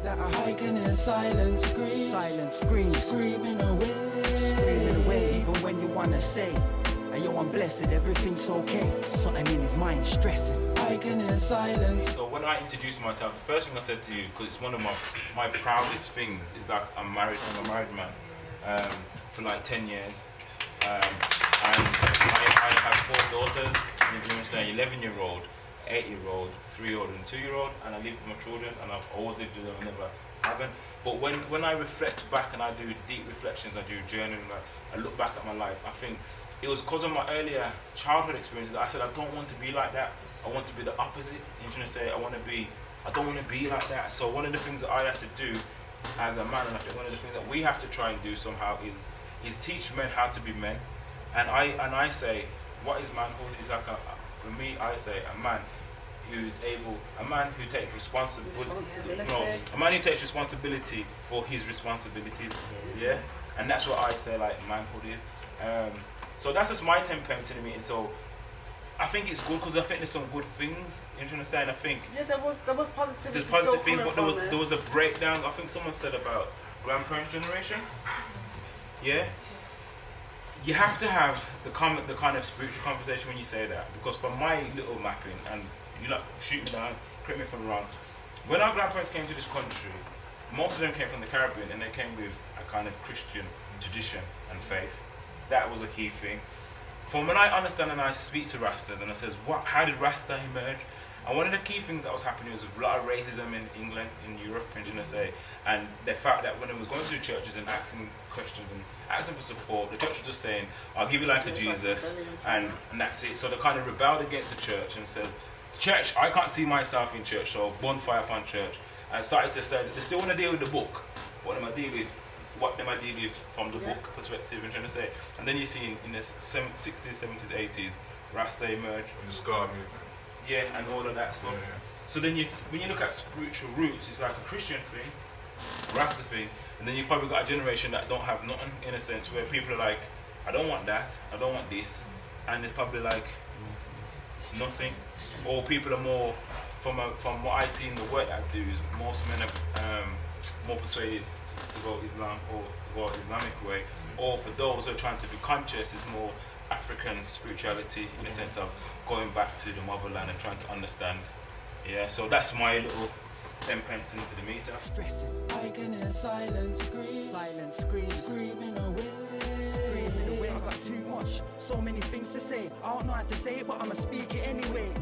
that I can hear silent screams. Silent screams. Screaming away. Screaming away, even when you wanna say, hey yo, I'm blessed, everything's okay. Something in his mind stressing. I can hear silence. So when I introduced myself, the first thing I said to you, because it's one of my proudest things, is that I'm a married man for like 10 years. And I have 4 daughters, and you know, 11-year-old, 8-year-old, 3-year-old and 2-year-old, and I live with my children, and I've always lived with them, I never haven't. But when I reflect back and I do deep reflections, I do journaling, I look back at my life, I think it was because of my earlier childhood experiences. I said I don't want to be like that. I want to be the opposite. You know, say I don't want to be like that. So one of the things that I have to do as a man, and I think one of the things that we have to try and do somehow is teach men how to be men. And I say, what is manhood? Is like for me, I say a man who takes responsibility. A man who takes responsibility for his responsibilities. Yeah, and that's what I say like manhood is. So that's just my 10 pence in the meeting. So I think it's good because I think there's some good things. You know what I'm saying? I think there was positivity. there's positive things, but there was a breakdown. I think someone said about grandparents' generation. Yeah. You have to have the kind of spiritual conversation when you say that, because from my little mapping, and you like shoot me down, correct me if I'm wrong. When our grandparents came to this country, most of them came from the Caribbean, and they came with a kind of Christian tradition and faith. That was a key thing. From when I understand and I speak to Rastas and I says, how did Rasta emerge? And one of the key things that was happening was a lot of racism in England, in Europe, and the fact that when it was going to the churches and asking questions and asking for support, the church was just saying, I'll give your life to Jesus, and that's it. So they kind of rebelled against the church and says, church, I can't see myself in church, so bonfire upon church. And started to say, they still want to deal with the book. What am I dealing with? What am I dealing with from the book perspective and trying to say? And then you see in the 60s, 70s, 80s, Rasta emerge. And the Scar movement. Yeah, and all of that stuff. Yeah. So then when you look at spiritual roots, it's like a Christian thing, Rasta thing, and then you've probably got a generation that don't have nothing, in a sense, where people are like, I don't want that, I don't want this, and it's probably like nothing. Or people are more, from what I see in the work I do, is most men are more persuaded to go Islam or go Islamic way, or for those who are trying to be conscious, it's more African spirituality in the sense of going back to the motherland and trying to understand. Yeah, so that's my little 10 pence into the meter. Stressing. I can hear silent screams. Silent screams. Screaming away. Screaming away. I got too much, so many things to say. I don't know how to say it, but I'ma speak it anyway.